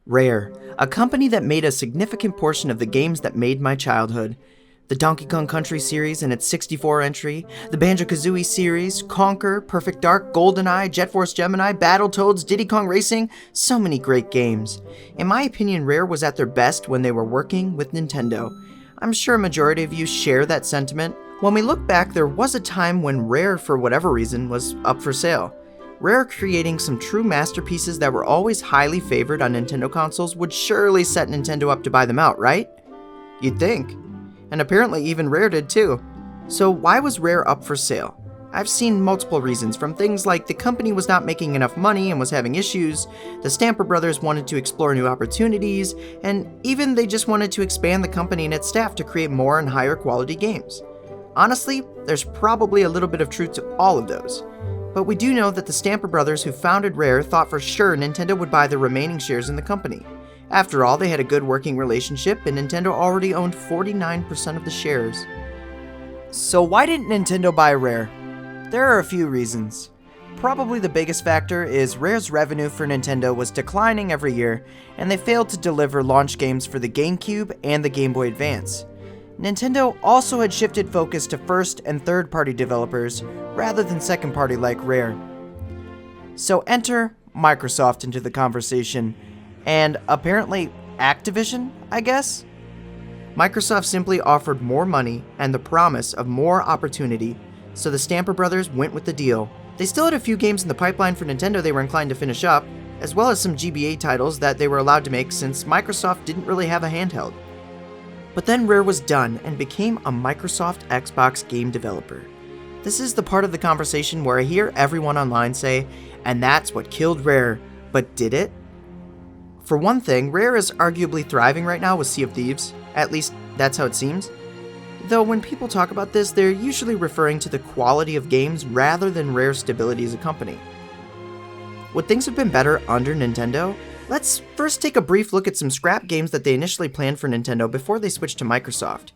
Rare, a company that made a significant portion of the games that made my childhood. The Donkey Kong Country series and its 64 entry, the Banjo-Kazooie series, Conker, Perfect Dark, GoldenEye, Jet Force Gemini, Battletoads, Diddy Kong Racing, so many great games. In my opinion, Rare was at their best when they were working with Nintendo. I'm sure a majority of you share that sentiment. When we look back, there was a time when Rare, for whatever reason, was up for sale. Rare creating some true masterpieces that were always highly favored on Nintendo consoles would surely set Nintendo up to buy them out, right? You'd think. And apparently even Rare did too. So why was Rare up for sale? I've seen multiple reasons, from things like the company was not making enough money and was having issues, the Stamper brothers wanted to explore new opportunities, and even they just wanted to expand the company and its staff to create more and higher quality games. Honestly, there's probably a little bit of truth to all of those. But we do know that the Stamper brothers who founded Rare thought for sure Nintendo would buy the remaining shares in the company. After all, they had a good working relationship and Nintendo already owned 49% of the shares. So why didn't Nintendo buy Rare? There are a few reasons. Probably the biggest factor is Rare's revenue for Nintendo was declining every year, and they failed to deliver launch games for the GameCube and the Game Boy Advance. Nintendo also had shifted focus to first and third-party developers rather than second-party like Rare. So enter Microsoft into the conversation, and apparently Activision, I guess? Microsoft simply offered more money and the promise of more opportunity, so the Stamper brothers went with the deal. They still had a few games in the pipeline for Nintendo they were inclined to finish up, as well as some GBA titles that they were allowed to make since Microsoft didn't really have a handheld. But then Rare was done and became a Microsoft Xbox game developer. This is the part of the conversation where I hear everyone online say, and that's what killed Rare, but did it? For one thing, Rare is arguably thriving right now with Sea of Thieves, at least that's how it seems. Though when people talk about this, they're usually referring to the quality of games rather than Rare's stability as a company. Would things have been better under Nintendo? Let's first take a brief look at some scrap games that they initially planned for Nintendo before they switched to Microsoft.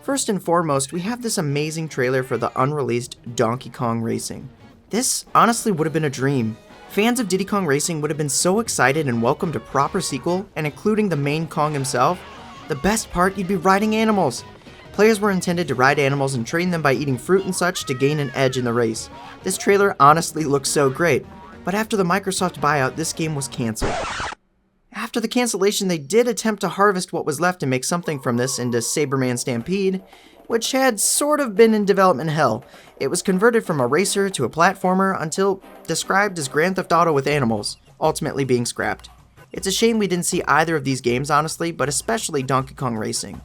First and foremost, we have this amazing trailer for the unreleased Donkey Kong Racing. This honestly would have been a dream. Fans of Diddy Kong Racing would have been so excited and welcomed a proper sequel, and including the main Kong himself. The best part, you'd be riding animals. Players were intended to ride animals and train them by eating fruit and such to gain an edge in the race. This trailer honestly looks so great. But after the Microsoft buyout, this game was cancelled. After the cancellation, they did attempt to harvest what was left and make something from this into Saberman Stampede, which had sort of been in development hell. It was converted from a racer to a platformer until described as Grand Theft Auto with animals, ultimately being scrapped. It's a shame we didn't see either of these games, honestly, but especially Donkey Kong Racing.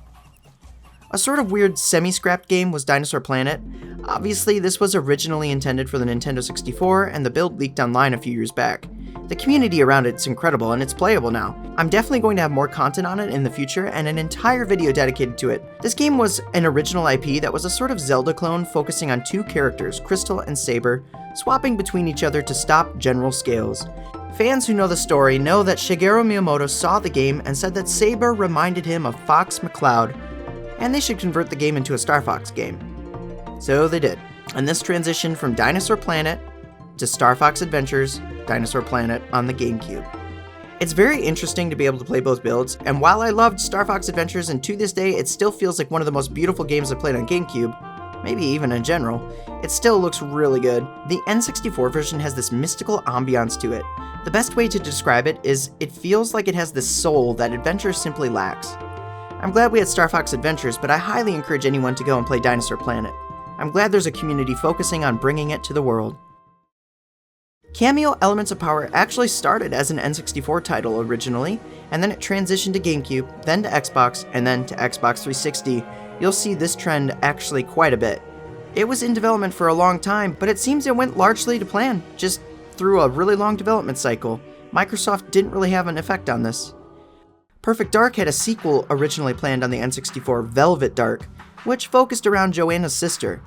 A sort of weird semi-scrapped game was Dinosaur Planet. Obviously, this was originally intended for the Nintendo 64, and the build leaked online a few years back. The community around it's incredible, and it's playable now. I'm definitely going to have more content on it in the future, and an entire video dedicated to it. This game was an original IP that was a sort of Zelda clone focusing on two characters, Crystal and Saber, swapping between each other to stop General Scales. Fans who know the story know that Shigeru Miyamoto saw the game and said that Saber reminded him of Fox McCloud, and they should convert the game into a Star Fox game. So they did. And this transitioned from Dinosaur Planet to Star Fox Adventures, Dinosaur Planet on the GameCube. It's very interesting to be able to play both builds, and while I loved Star Fox Adventures, and to this day it still feels like one of the most beautiful games I've played on GameCube, maybe even in general, it still looks really good. The N64 version has this mystical ambiance to it. The best way to describe it is it feels like it has this soul that Adventure simply lacks. I'm glad we had Star Fox Adventures, but I highly encourage anyone to go and play Dinosaur Planet. I'm glad there's a community focusing on bringing it to the world. Kameo Elements of Power actually started as an N64 title originally, and then it transitioned to GameCube, then to Xbox, and then to Xbox 360. You'll see this trend actually quite a bit. It was in development for a long time, but it seems it went largely to plan, just through a really long development cycle. Microsoft didn't really have an effect on this. Perfect Dark had a sequel originally planned on the N64, Velvet Dark, which focused around Joanna's sister.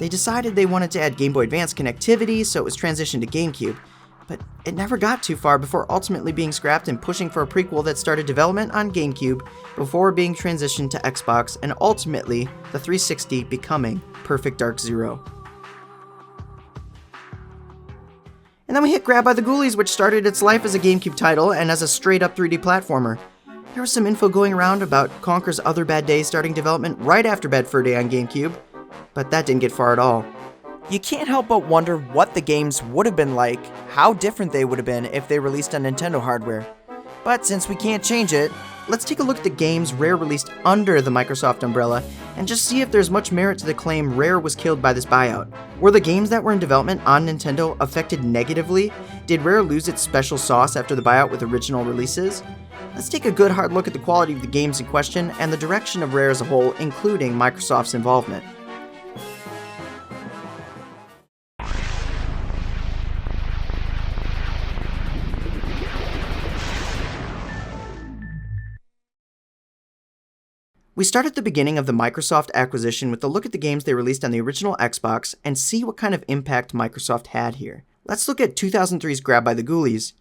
They decided they wanted to add Game Boy Advance connectivity, so it was transitioned to GameCube, but it never got too far before ultimately being scrapped and pushing for a prequel that started development on GameCube before being transitioned to Xbox and ultimately the 360 becoming Perfect Dark Zero. And then we hit Grabbed by the Ghoulies, which started its life as a GameCube title and as a straight-up 3D platformer. There was some info going around about Conker's Other Bad Day starting development right after Bad Fur Day on GameCube, but that didn't get far at all. You can't help but wonder what the games would have been like, how different they would have been if they released on Nintendo hardware. But since we can't change it, let's take a look at the games Rare released under the Microsoft umbrella and just see if there's much merit to the claim Rare was killed by this buyout. Were the games that were in development on Nintendo affected negatively? Did Rare lose its special sauce after the buyout with original releases? Let's take a good hard look at the quality of the games in question and the direction of Rare as a whole, including Microsoft's involvement. We start at the beginning of the Microsoft acquisition with a look at the games they released on the original Xbox and see what kind of impact Microsoft had here. Let's look at 2003's Grabbed by the Ghoulies.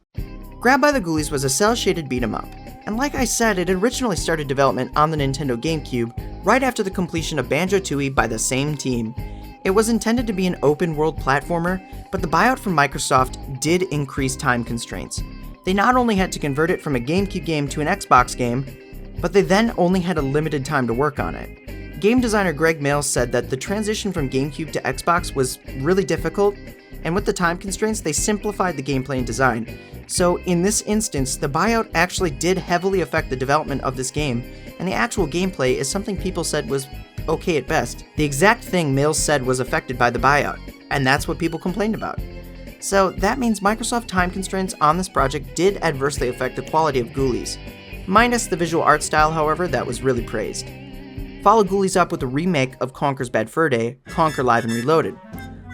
Grabbed by the Ghoulies was a cel-shaded beat-em-up, and like I said, it originally started development on the Nintendo GameCube right after the completion of Banjo-Tooie by the same team. It was intended to be an open-world platformer, but the buyout from Microsoft did increase time constraints. They not only had to convert it from a GameCube game to an Xbox game, but they then only had a limited time to work on it. Game designer Greg Mail said that the transition from GameCube to Xbox was really difficult, and with the time constraints, they simplified the gameplay and design. So in this instance, the buyout actually did heavily affect the development of this game, and the actual gameplay is something people said was okay at best. The exact thing Mail said was affected by the buyout, and that's what people complained about. So that means Microsoft time constraints on this project did adversely affect the quality of Ghoulies. Minus the visual art style, however, that was really praised. Follow Ghoulies up with a remake of Conker's Bad Fur Day, Conker Live and Reloaded.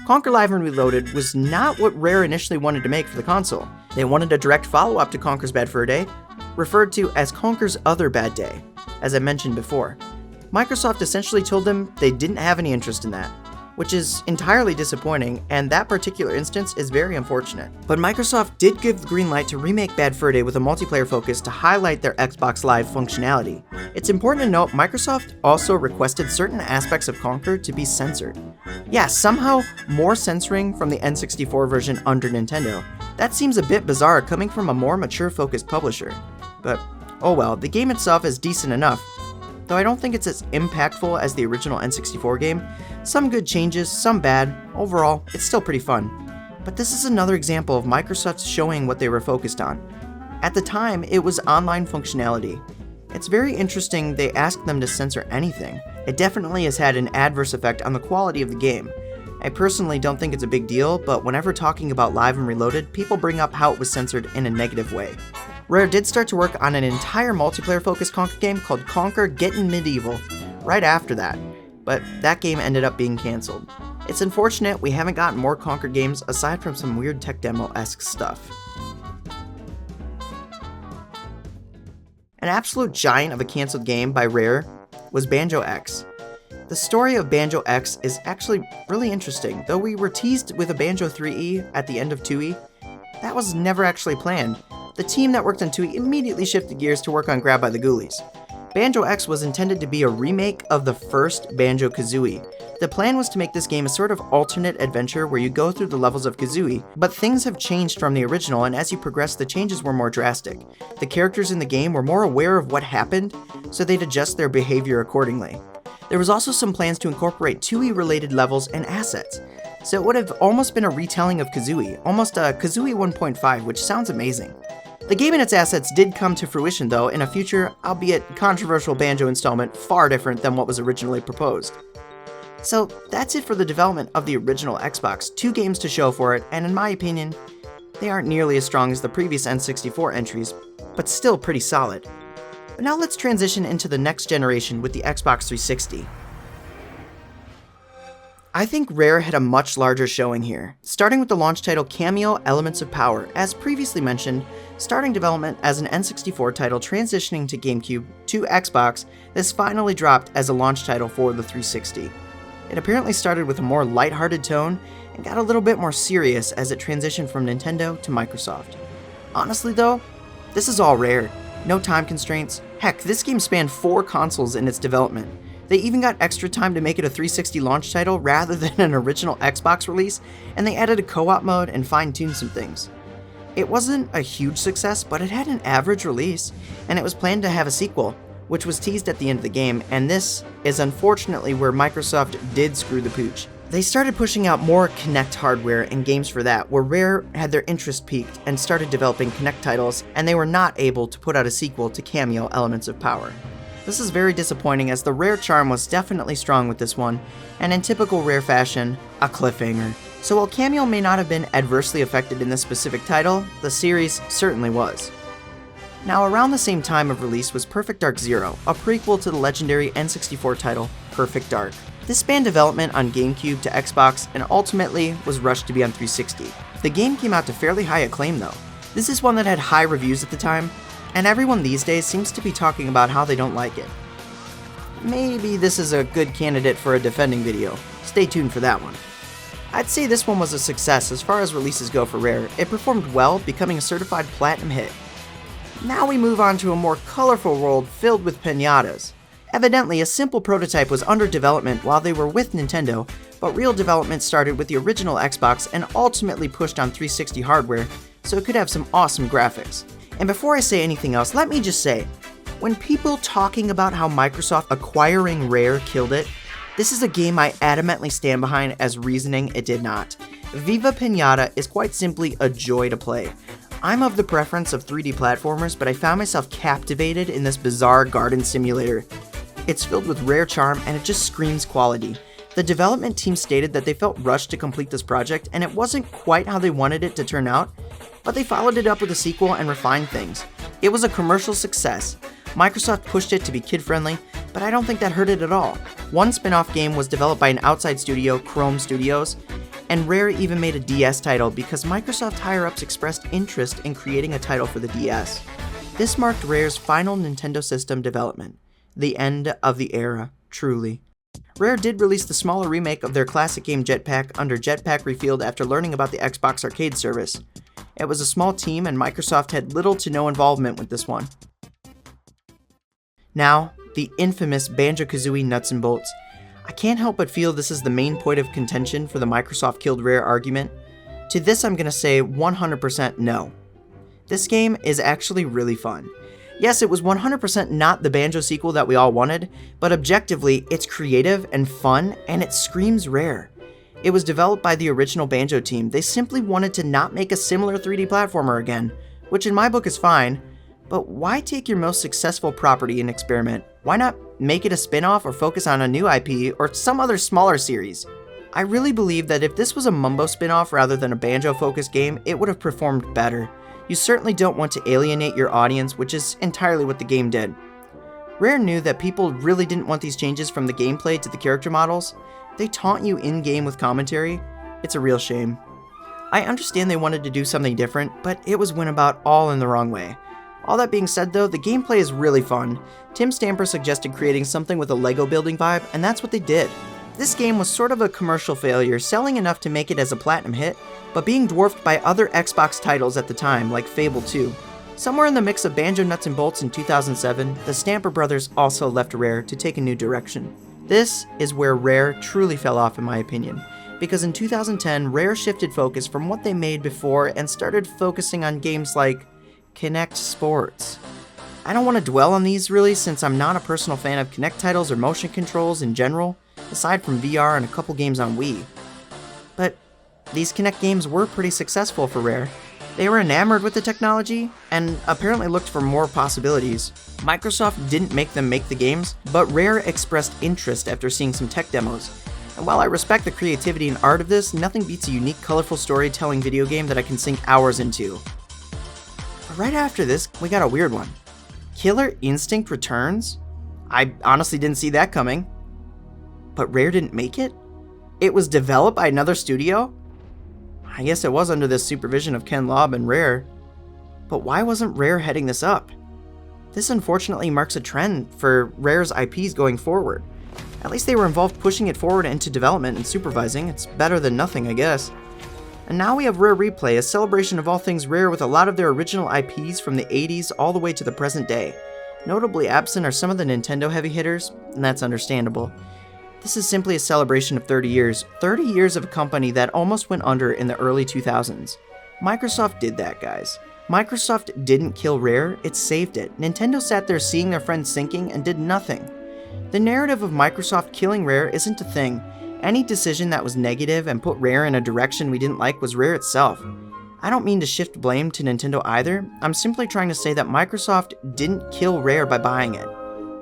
Conker Live and Reloaded was not what Rare initially wanted to make for the console. They wanted a direct follow-up to Conker's Bad Fur Day, referred to as Conker's Other Bad Day, as I mentioned before. Microsoft essentially told them they didn't have any interest in that, which is entirely disappointing, and that particular instance is very unfortunate. But Microsoft did give the green light to remake Bad Fur Day with a multiplayer focus to highlight their Xbox Live functionality. It's important to note Microsoft also requested certain aspects of Conker to be censored. Yeah, somehow more censoring from the N64 version under Nintendo. That seems a bit bizarre coming from a more mature-focused publisher. But oh well, the game itself is decent enough, though I don't think it's as impactful as the original N64 game. Some good changes, some bad. Overall, it's still pretty fun. But this is another example of Microsoft showing what they were focused on. At the time, it was online functionality. It's very interesting they asked them to censor anything. It definitely has had an adverse effect on the quality of the game. I personally don't think it's a big deal, but whenever talking about Live and Reloaded, people bring up how it was censored in a negative way. Rare did start to work on an entire multiplayer-focused Conker game called Conker Gettin' Medieval right after that, but that game ended up being cancelled. It's unfortunate we haven't gotten more Conker games aside from some weird tech demo-esque stuff. An absolute giant of a cancelled game by Rare was Banjo X. The story of Banjo X is actually really interesting, though we were teased with a Banjo 3E at the end of 2E. That was never actually planned. The team that worked on 2E immediately shifted gears to work on Grabbed by the Ghoulies. Banjo X was intended to be a remake of the first Banjo-Kazooie. The plan was to make this game a sort of alternate adventure where you go through the levels of Kazooie, but things have changed from the original, and as you progress, the changes were more drastic. The characters in the game were more aware of what happened, so they'd adjust their behavior accordingly. There was also some plans to incorporate 2E-related levels and assets, so it would have almost been a retelling of Kazooie, almost a Kazooie 1.5, which sounds amazing. The game and its assets did come to fruition though in a future, albeit controversial Banjo installment far different than what was originally proposed. So that's it for the development of the original Xbox, 2 games to show for it, and in my opinion, they aren't nearly as strong as the previous N64 entries, but still pretty solid. But now let's transition into the next generation with the Xbox 360. I think Rare had a much larger showing here, starting with the launch title Kameo Elements of Power. As previously mentioned, starting development as an N64 title transitioning to GameCube to Xbox, this finally dropped as a launch title for the 360. It apparently started with a more lighthearted tone and got a little bit more serious as it transitioned from Nintendo to Microsoft. Honestly though, this is all Rare. No time constraints. Heck, this game spanned 4 consoles in its development. They even got extra time to make it a 360 launch title rather than an original Xbox release, and they added a co-op mode and fine-tuned some things. It wasn't a huge success, but it had an average release, and it was planned to have a sequel, which was teased at the end of the game, and this is unfortunately where Microsoft did screw the pooch. They started pushing out more Kinect hardware and games for that, where Rare had their interest piqued and started developing Kinect titles, and they were not able to put out a sequel to Kameo Elements of Power. This is very disappointing, as the Rare charm was definitely strong with this one, and in typical Rare fashion, a cliffhanger. So while Kameo may not have been adversely affected in this specific title, the series certainly was. Now, around the same time of release was Perfect Dark Zero, a prequel to the legendary N64 title, Perfect Dark. This spanned development on GameCube to Xbox and ultimately was rushed to be on 360. The game came out to fairly high acclaim though. This is one that had high reviews at the time, and everyone these days seems to be talking about how they don't like it. Maybe this is a good candidate for a defending video. Stay tuned for that one. I'd say this one was a success as far as releases go for Rare. It performed well, becoming a certified platinum hit. Now we move on to a more colorful world filled with pinatas. Evidently, a simple prototype was under development while they were with Nintendo, but real development started with the original Xbox and ultimately pushed on 360 hardware, so it could have some awesome graphics. And before I say anything else, let me just say, when people talking about how Microsoft acquiring Rare killed it, this is a game I adamantly stand behind as reasoning it did not. Viva Pinata is quite simply a joy to play. I'm of the preference of 3D platformers, but I found myself captivated in this bizarre garden simulator. It's filled with Rare charm and it just screams quality. The development team stated that they felt rushed to complete this project and it wasn't quite how they wanted it to turn out, but they followed it up with a sequel and refined things. It was a commercial success. Microsoft pushed it to be kid-friendly, but I don't think that hurt it at all. One spin-off game was developed by an outside studio, Chrome Studios, and Rare even made a DS title because Microsoft higher-ups expressed interest in creating a title for the DS. This marked Rare's final Nintendo system development. The end of the era, truly. Rare did release the smaller remake of their classic game Jetpac under Jetpac Refuelled after learning about the Xbox Arcade service. It was a small team and Microsoft had little to no involvement with this one. Now, the infamous Banjo-Kazooie Nuts and Bolts. I can't help but feel this is the main point of contention for the Microsoft killed Rare argument. To this I'm gonna say 100% no. This game is actually really fun. Yes, it was 100% not the Banjo sequel that we all wanted, but objectively, it's creative and fun, and it screams Rare. It was developed by the original Banjo team. They simply wanted to not make a similar 3D platformer again, which in my book is fine, but why take your most successful property and experiment? Why not make it a spin-off or focus on a new IP or some other smaller series? I really believe that if this was a Mumbo spin-off rather than a Banjo-focused game, it would have performed better. You certainly don't want to alienate your audience, which is entirely what the game did. Rare knew that people really didn't want these changes from the gameplay to the character models. They taunt you in-game with commentary. It's a real shame. I understand they wanted to do something different, but it was went about all in the wrong way. All that being said though, the gameplay is really fun. Tim Stamper suggested creating something with a Lego building vibe, and that's what they did. This game was sort of a commercial failure, selling enough to make it as a platinum hit, but being dwarfed by other Xbox titles at the time, like Fable 2. Somewhere in the mix of Banjo Nuts and Bolts in 2007, the Stamper brothers also left Rare to take a new direction. This is where Rare truly fell off in my opinion, because in 2010, Rare shifted focus from what they made before and started focusing on games like Kinect Sports. I don't want to dwell on these really, since I'm not a personal fan of Kinect titles or motion controls in general, aside from VR and a couple games on Wii. But these Kinect games were pretty successful for Rare. They were enamored with the technology, and apparently looked for more possibilities. Microsoft didn't make them make the games, but Rare expressed interest after seeing some tech demos. And while I respect the creativity and art of this, nothing beats a unique, colorful storytelling video game that I can sink hours into. But right after this, we got a weird one. Killer Instinct returns? I honestly didn't see that coming. But Rare didn't make it? It was developed by another studio? I guess it was under the supervision of Ken Lobb and Rare. But why wasn't Rare heading this up? This unfortunately marks a trend for Rare's IPs going forward. At least they were involved pushing it forward into development and supervising. It's better than nothing, I guess. And now we have Rare Replay, a celebration of all things Rare with a lot of their original IPs from the 80s all the way to the present day. Notably absent are some of the Nintendo heavy hitters, and that's understandable. This is simply a celebration of 30 years. 30 years of a company that almost went under in the early 2000s. Microsoft did that, guys. Microsoft didn't kill Rare, it saved it. Nintendo sat there seeing their friends sinking and did nothing. The narrative of Microsoft killing Rare isn't a thing. Any decision that was negative and put Rare in a direction we didn't like was Rare itself. I don't mean to shift blame to Nintendo either, I'm simply trying to say that Microsoft didn't kill Rare by buying it.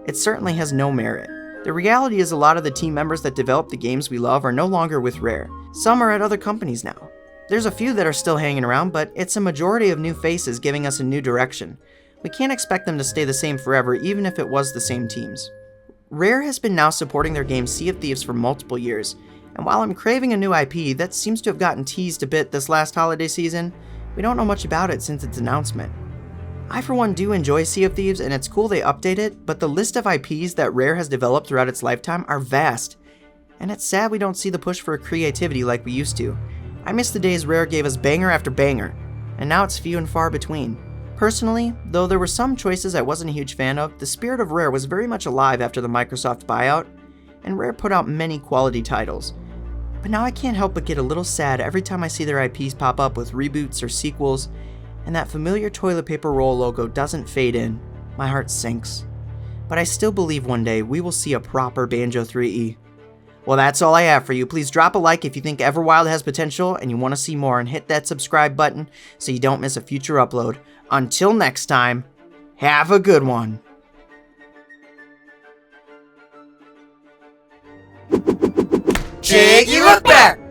It certainly has no merit. The reality is a lot of the team members that develop the games we love are no longer with Rare. Some are at other companies now. There's a few that are still hanging around, but it's a majority of new faces giving us a new direction. We can't expect them to stay the same forever, even if it was the same teams. Rare has been now supporting their game Sea of Thieves for multiple years, and while I'm craving a new IP that seems to have gotten teased a bit this last holiday season, we don't know much about it since its announcement. I for one do enjoy Sea of Thieves, and it's cool they update it, but the list of IPs that Rare has developed throughout its lifetime are vast, and it's sad we don't see the push for creativity like we used to. I miss the days Rare gave us banger after banger, and now it's few and far between. Personally, though there were some choices I wasn't a huge fan of, the spirit of Rare was very much alive after the Microsoft buyout, and Rare put out many quality titles. But now I can't help but get a little sad every time I see their IPs pop up with reboots or sequels, and that familiar toilet paper roll logo doesn't fade in. My heart sinks. But I still believe one day we will see a proper Banjo 3E. Well, that's all I have for you. Please drop a like if you think Everwild has potential and you want to see more, and hit that subscribe button so you don't miss a future upload. Until next time, have a good one. Jake, you look back!